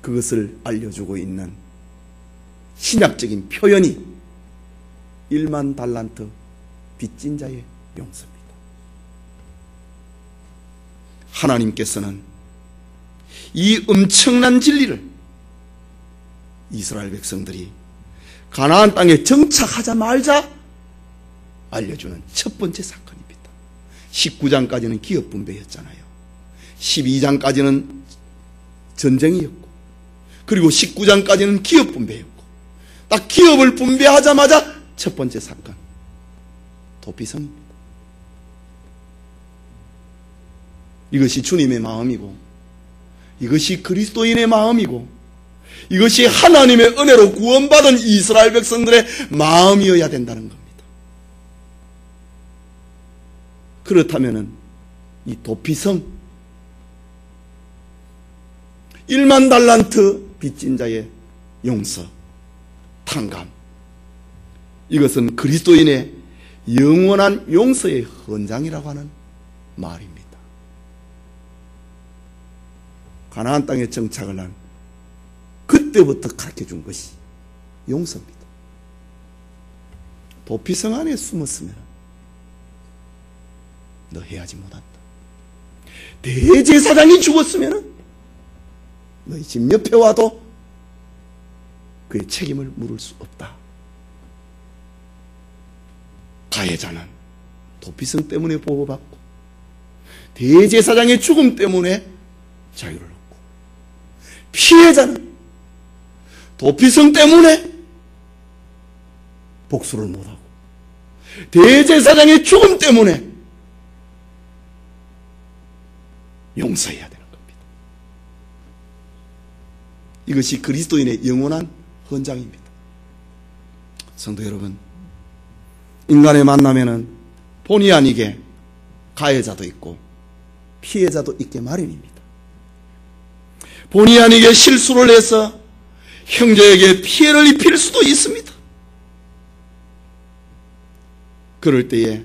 그것을 알려주고 있는 신약적인 표현이 1만 달란트 빚진 자의 용서입니다. 하나님께서는 이 엄청난 진리를 이스라엘 백성들이 가나안 땅에 정착하자마자 알려주는 첫 번째 사건입니다. 19장까지는 기업 분배였잖아요. 12장까지는 전쟁이었고, 그리고 19장까지는 기업 분배였고, 딱 기업을 분배하자마자 첫 번째 사건, 도피성입니다. 이것이 주님의 마음이고, 이것이 그리스도인의 마음이고, 이것이 하나님의 은혜로 구원받은 이스라엘 백성들의 마음이어야 된다는 겁니다. 그렇다면 이 도피성, 1만 달란트 빚진 자의 용서, 탕감, 이것은 그리스도인의 영원한 용서의 헌장이라고 하는 말입니다. 가나안 땅에 정착을 한 그때부터 가르쳐준 것이 용서입니다. 도피성 안에 숨었으면 너 해하지 못한다. 대제사장이 죽었으면 너희 집 옆에 와도 그의 책임을 물을 수 없다. 가해자는 도피성 때문에 보호받고 대제사장의 죽음 때문에 자유를 얻고, 피해자는 도피성 때문에 복수를 못하고 대제사장의 죽음 때문에 용서해야 되는 겁니다. 이것이 그리스도인의 영원한 헌장입니다. 성도 여러분, 인간의 만남에는 본의 아니게 가해자도 있고 피해자도 있게 마련입니다. 본의 아니게 실수를 해서 형제에게 피해를 입힐 수도 있습니다. 그럴 때에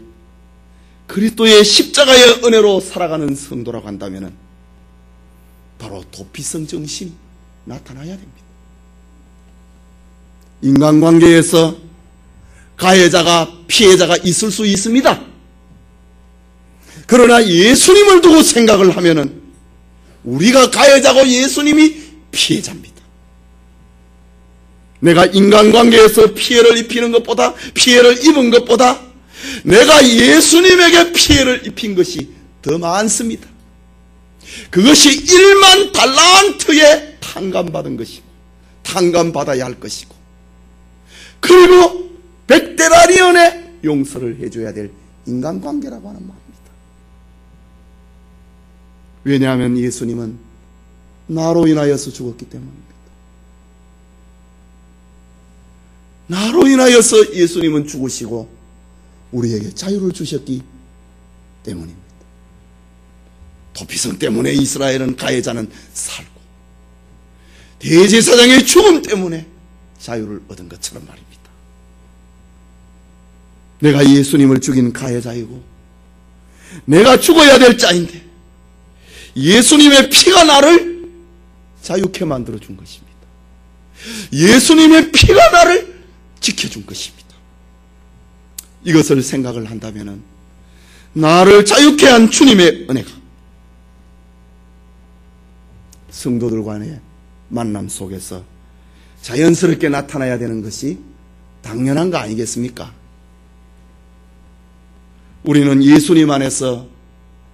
그리스도의 십자가의 은혜로 살아가는 성도라고 한다면 바로 도피성 정신이 나타나야 됩니다. 인간관계에서 가해자가 피해자가 있을 수 있습니다. 그러나 예수님을 두고 생각을 하면은 우리가 가해자고 예수님이 피해자입니다. 내가 인간관계에서 피해를 입히는 것보다, 피해를 입은 것보다 내가 예수님에게 피해를 입힌 것이 더 많습니다. 그것이 1만 달란트에 탕감받은 것이고, 탕감받아야 할 것이고, 그리고 100데나리온의 용서를 해줘야 될 인간관계라고 하는 말입니다. 왜냐하면 예수님은 나로 인하여서 죽었기 때문입니다. 나로 인하여서 예수님은 죽으시고 우리에게 자유를 주셨기 때문입니다. 도피성 때문에 이스라엘은, 가해자는 살고 대제사장의 죽음 때문에 자유를 얻은 것처럼 말입니다. 내가 예수님을 죽인 가해자이고 내가 죽어야 될 자인데 예수님의 피가 나를 자유케 만들어준 것입니다. 예수님의 피가 나를 지켜준 것입니다. 이것을 생각을 한다면 나를 자유케 한 주님의 은혜가 성도들 간의 만남 속에서 자연스럽게 나타나야 되는 것이 당연한 거 아니겠습니까? 우리는 예수님 안에서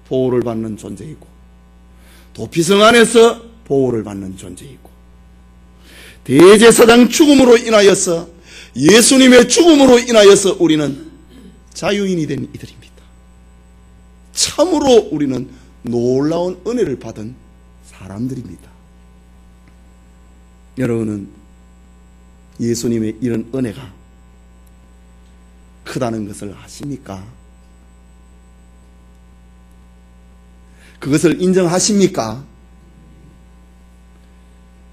보호를 받는 존재이고 도피성 안에서 보호를 받는 존재이고 대제사장 죽음으로 인하여서, 예수님의 죽음으로 인하여서 우리는 자유인이 된 이들입니다. 참으로 우리는 놀라운 은혜를 받은 사람들입니다. 여러분은 예수님의 이런 은혜가 크다는 것을 아십니까? 그것을 인정하십니까?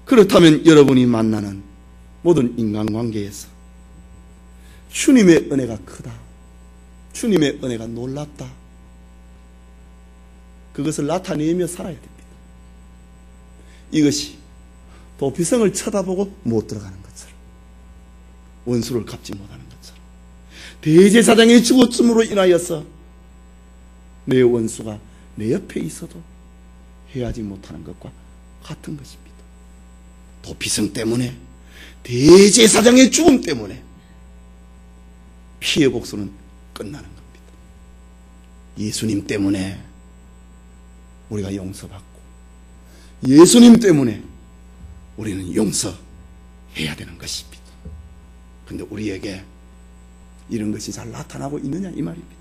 그렇다면 여러분이 만나는 모든 인간관계에서 주님의 은혜가 크다, 주님의 은혜가 놀랍다, 그것을 나타내며 살아야 됩니다. 이것이 도피성을 쳐다보고 못 들어가는 것처럼, 원수를 갚지 못하는 것처럼, 대제사장의 죽었음으로 인하여서 내 원수가 내 옆에 있어도 해하지 못하는 것과 같은 것입니다. 도피성 때문에, 대제사장의 죽음 때문에 피해 복수는 끝나는 겁니다. 예수님 때문에 우리가 용서받고, 예수님 때문에 우리는 용서해야 되는 것입니다. 그런데 우리에게 이런 것이 잘 나타나고 있느냐 이 말입니다.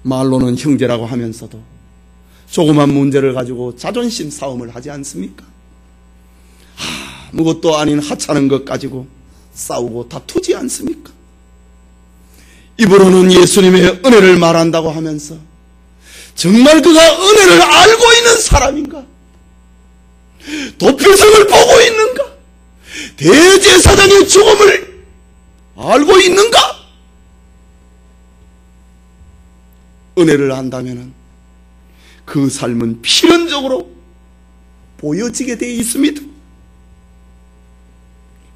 말로는 형제라고 하면서도 조그만 문제를 가지고 자존심 싸움을 하지 않습니까? 아무것도 아닌 하찮은 것 가지고 싸우고 다투지 않습니까? 입으로는 예수님의 은혜를 말한다고 하면서 정말 그가 은혜를 알고 있는 사람인가? 도피성을 보고 있는가? 대제사장의 죽음을 알고 있는가? 은혜를 안다면 그 삶은 필연적으로 보여지게 되어 있습니다.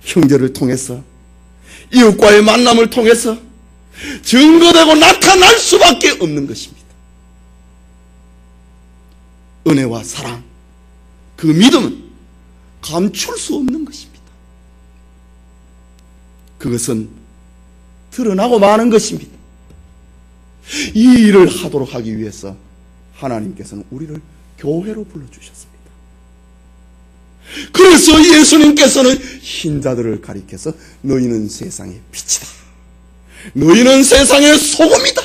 형제를 통해서, 이웃과의 만남을 통해서 증거되고 나타날 수밖에 없는 것입니다. 은혜와 사랑, 그 믿음은 감출 수 없는 것입니다. 그것은 드러나고 마는 것입니다. 이 일을 하도록 하기 위해서 하나님께서는 우리를 교회로 불러주셨습니다. 그래서 예수님께서는 흰자들을 가리켜서 너희는 세상의 빛이다, 너희는 세상의 소금이다,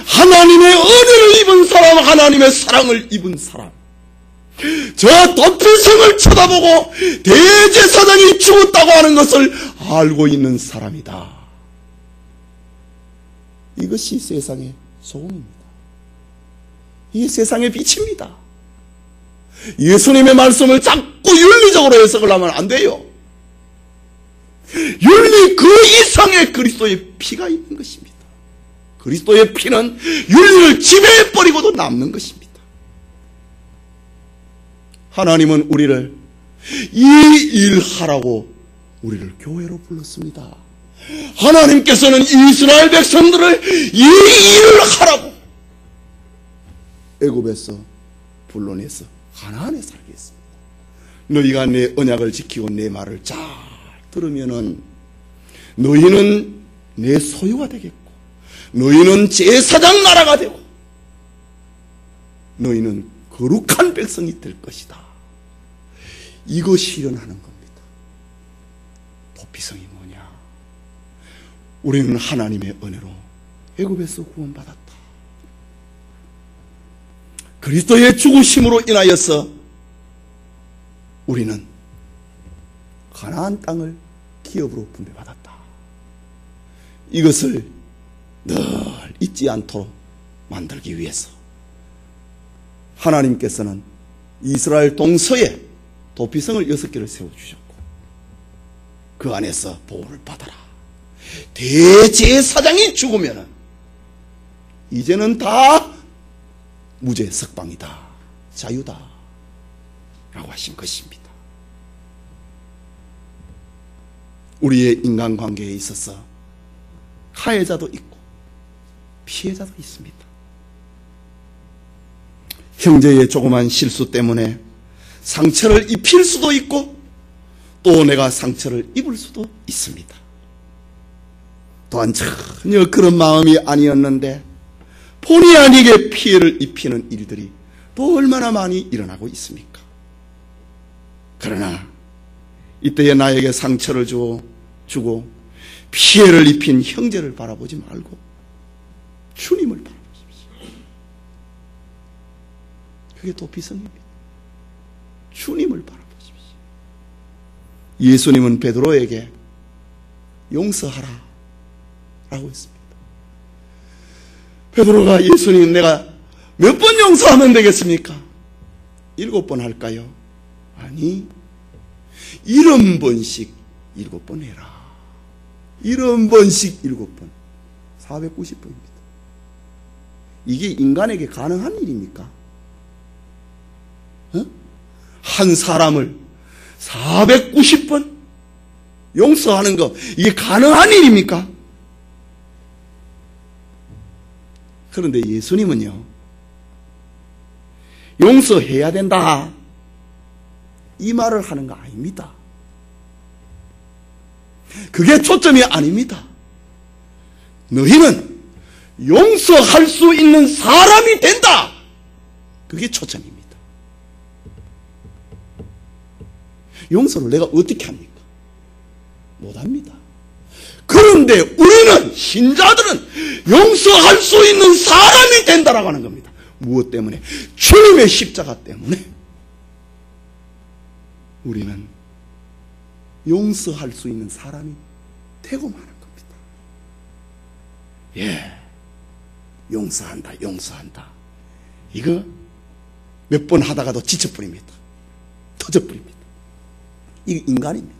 하나님의 은혜를 입은 사람, 하나님의 사랑을 입은 사람, 저 도피성을 쳐다보고 대제사장이 죽었다고 하는 것을 알고 있는 사람이다. 이것이 세상의 소금입니다. 이게 세상의 빛입니다. 예수님의 말씀을 자꾸 윤리적으로 해석을 하면 안 돼요. 윤리 그 이상의 그리스도의 피가 있는 것입니다. 그리스도의 피는 윤리를 지배해버리고도 남는 것입니다. 하나님은 우리를 이 일하라고 우리를 교회로 불렀습니다. 하나님께서는 이스라엘 백성들을 이 일을 하라고 애굽에서 불러내서 가나안에 살게 했습니다. 너희가 내 언약을 지키고 내 말을 잘 들으면은 너희는 내 소유가 되겠고, 너희는 제사장 나라가 되고, 너희는 거룩한 백성이 될 것이다. 이것이 일어나는 겁니다. 도피성이 뭐냐? 우리는 하나님의 은혜로 애굽에서 구원받았다. 그리스도의 죽으심으로 인하여서 우리는 가나안 땅을 기업으로 분배받았다. 이것을 늘 잊지 않도록 만들기 위해서 하나님께서는 이스라엘 동서에 도피성을 6개를 세워주셨고, 그 안에서 보호를 받아라. 대제사장이 죽으면 이제는 다 무죄 석방이다, 자유다 라고 하신 것입니다. 우리의 인간관계에 있어서 가해자도 있고 피해자도 있습니다. 형제의 조그만 실수 때문에 상처를 입힐 수도 있고, 또 내가 상처를 입을 수도 있습니다. 또한 전혀 그런 마음이 아니었는데 본의 아니게 피해를 입히는 일들이 또 얼마나 많이 일어나고 있습니까? 그러나 이때에 나에게 상처를 주고 피해를 입힌 형제를 바라보지 말고 주님을 바라보십시오. 그게 도피성입니다. 주님을 바라보십시오. 예수님은 베드로에게 용서하라 라고 했습니다. 베드로가 예수님, 내가 몇 번 용서하면 되겠습니까? 7번 할까요? 아니, 70번씩 7번 해라. 70번씩 7번. 490번입니다. 이게 인간에게 가능한 일입니까? 한 사람을 490번 용서하는 거, 이게 가능한 일입니까? 그런데 예수님은요, 용서해야 된다, 이 말을 하는 거 아닙니다. 그게 초점이 아닙니다. 너희는 용서할 수 있는 사람이 된다, 그게 초점입니다. 용서를 내가 어떻게 합니까? 못합니다. 그런데 우리는, 신자들은 용서할 수 있는 사람이 된다라고 하는 겁니다. 무엇 때문에? 주님의 십자가 때문에 우리는 용서할 수 있는 사람이 되고 마는 겁니다. 예, 용서한다, 용서한다. 이거 몇 번 하다가도 지쳐버립니다. 터져버립니다. 이게 인간입니다.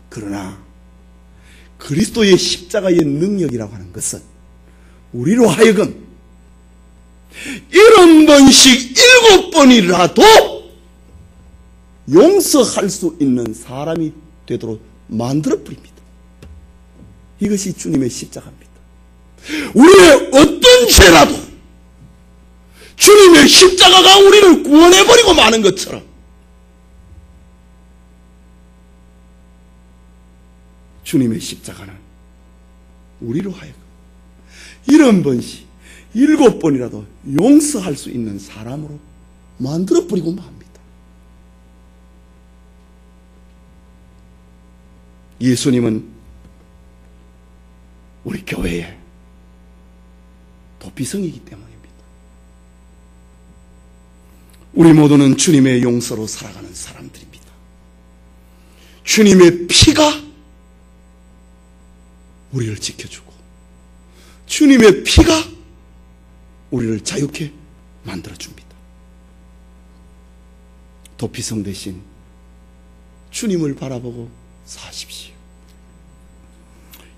그러나 그리스도의 십자가의 능력이라고 하는 것은 우리로 하여금 70번씩 7번이라도 용서할 수 있는 사람이 되도록 만들어버립니다. 이것이 주님의 십자가입니다. 우리의 어떤 죄라도 주님의 십자가가 우리를 구원해버리고 마는 것처럼 주님의 십자가는 우리로 하여금 70번씩 7번이라도 용서할 수 있는 사람으로 만들어버리고 맙니다. 예수님은 우리 교회의 도피성이기 때문입니다. 우리 모두는 주님의 용서로 살아가는 사람들입니다. 주님의 피가 우리를 지켜주고 주님의 피가 우리를 자유케 만들어줍니다. 도피성 대신 주님을 바라보고 사십시오.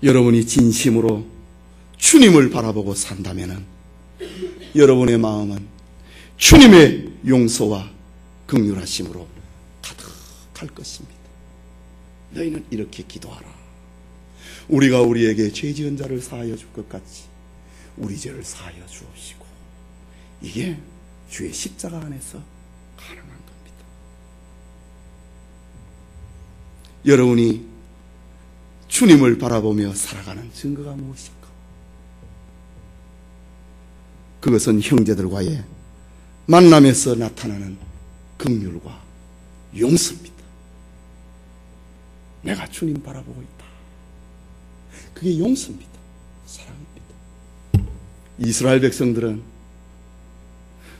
여러분이 진심으로 주님을 바라보고 산다면 여러분의 마음은 주님의 용서와 긍휼하심으로 가득할 것입니다. 너희는 이렇게 기도하라. 우리가 우리에게 죄 지은 자를 사하여 줄 것 같이 우리 죄를 사하여 주옵시고. 이게 주의 십자가 안에서 가능한 겁니다. 여러분이 주님을 바라보며 살아가는 증거가 무엇일까? 그것은 형제들과의 만남에서 나타나는 긍휼과 용서입니다. 내가 주님 바라보고 있다. 그게 용서입니다. 사랑입니다. 이스라엘 백성들은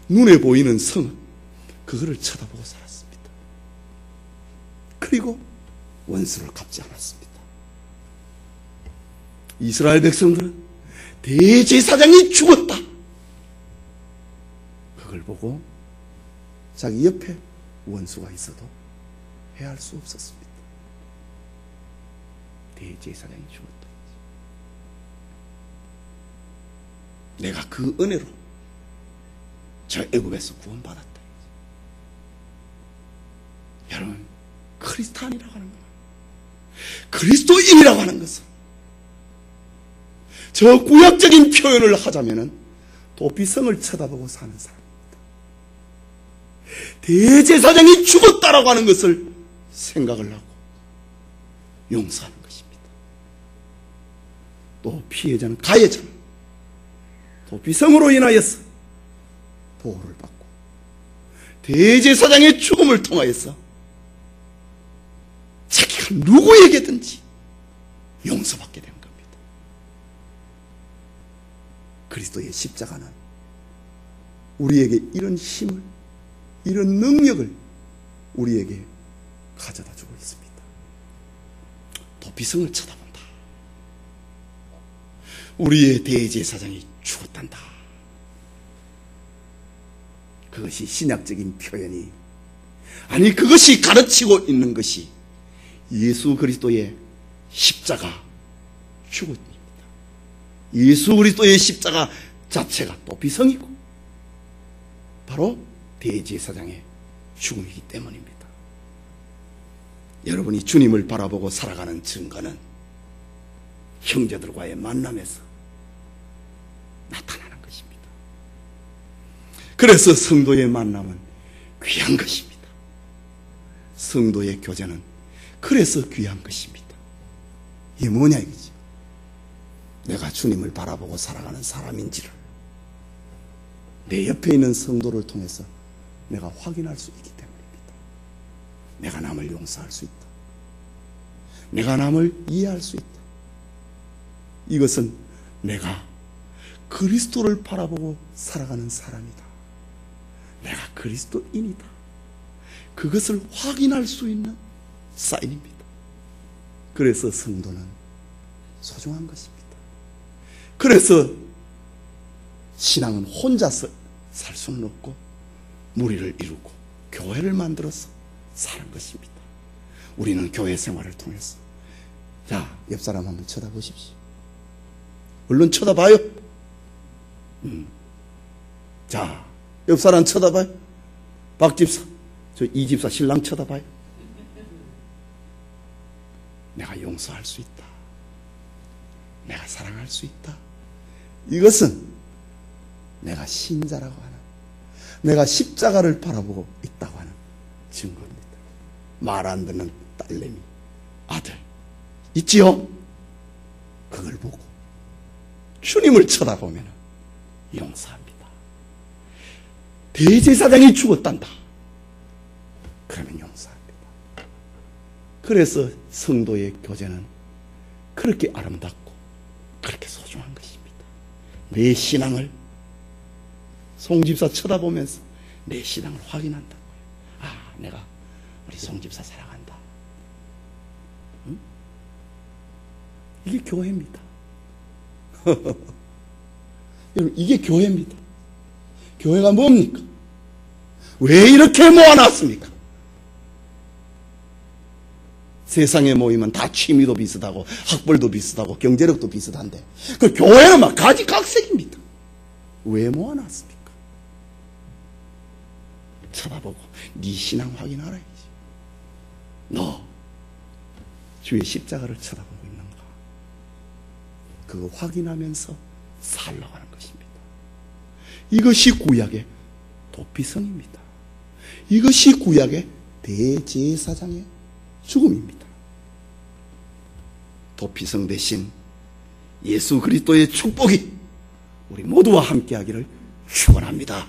눈에 보이는 성은 그거를 쳐다보고 살았습니다. 그리고 원수를 갚지 않았습니다. 이스라엘 백성들은 대제사장이 죽었다, 그걸 보고 자기 옆에 원수가 있어도 해할 수 없었습니다. 대제사장이 죽었다. 내가 그 은혜로 저 애굽에서 구원받았다. 여러분, 크리스찬이라고 하는 거는, 그리스도인이라고 하는 것은, 저 구약적인 표현을 하자면은 도피성을 쳐다보고 사는 사람입니다. 대제사장이 죽었다라고 하는 것을 생각을 하고 용서하는 것입니다. 또 피해자는, 가해자는 도피성으로 인하여서 보호를 받고 대제사장의 죽음을 통하여서 자기가 누구에게든지 용서받게 된 겁니다. 그리스도의 십자가는 우리에게 이런 힘을, 이런 능력을 우리에게 가져다 주고 있습니다. 도피성을 쳐다본다. 우리의 대제사장이 죽었단다. 그것이 신약적인 표현이 아니, 그것이 가르치고 있는 것이 예수 그리스도의 십자가 죽음입니다. 예수 그리스도의 십자가 자체가 도피성이고 바로 대제사장의 죽음이기 때문입니다. 여러분이 주님을 바라보고 살아가는 증거는 형제들과의 만남에서 나타나는 것입니다. 그래서 성도의 만남은 귀한 것입니다. 성도의 교제는 그래서 귀한 것입니다. 이게 뭐냐 이거지. 내가 주님을 바라보고 살아가는 사람인지를 내 옆에 있는 성도를 통해서 내가 확인할 수 있기 때문입니다. 내가 남을 용서할 수 있다. 내가 남을 이해할 수 있다. 이것은 내가 그리스도를 바라보고 살아가는 사람이다. 내가 그리스도인이다. 그것을 확인할 수 있는 사인입니다. 그래서 성도는 소중한 것입니다. 그래서 신앙은 혼자서 살 수는 없고 무리를 이루고 교회를 만들어서 사는 것입니다. 우리는 교회 생활을 통해서 자, 옆 사람 한번 쳐다보십시오. 얼른 쳐다봐요. 자, 옆 사람 쳐다봐요. 박 집사, 저 이 집사 신랑 쳐다봐요. 내가 용서할 수 있다. 내가 사랑할 수 있다. 이것은 내가 신자라고 하는, 내가 십자가를 바라보고 있다고 하는 증거입니다. 말 안 듣는 딸내미, 아들 있지요? 그걸 보고 주님을 쳐다보면 용서합니다. 대제사장이 죽었단다. 그러면 용서합니다. 그래서 성도의 교제는 그렇게 아름답고 그렇게 소중한 것입니다. 내 신앙을 송집사 쳐다보면서 내 신앙을 확인한다고요. 아, 내가 우리 송집사 사랑한다. 응? 이게 교회입니다. 여러분, 이게 교회입니다. 교회가 뭡니까? 왜 이렇게 모아놨습니까? 세상에 모이면 다 취미도 비슷하고 학벌도 비슷하고 경제력도 비슷한데 그 교회는 막 가지각색입니다. 왜 모아놨습니까? 쳐다보고 네 신앙 확인하라야지. 너 주의 십자가를 쳐다보고 있는가? 그거 확인하면서 살아가는 것입니다. 이것이 구약의 도피성입니다. 이것이 구약의 대제사장의 죽음입니다. 도피성 대신 예수 그리스도의 축복이 우리 모두와 함께하기를 축원합니다.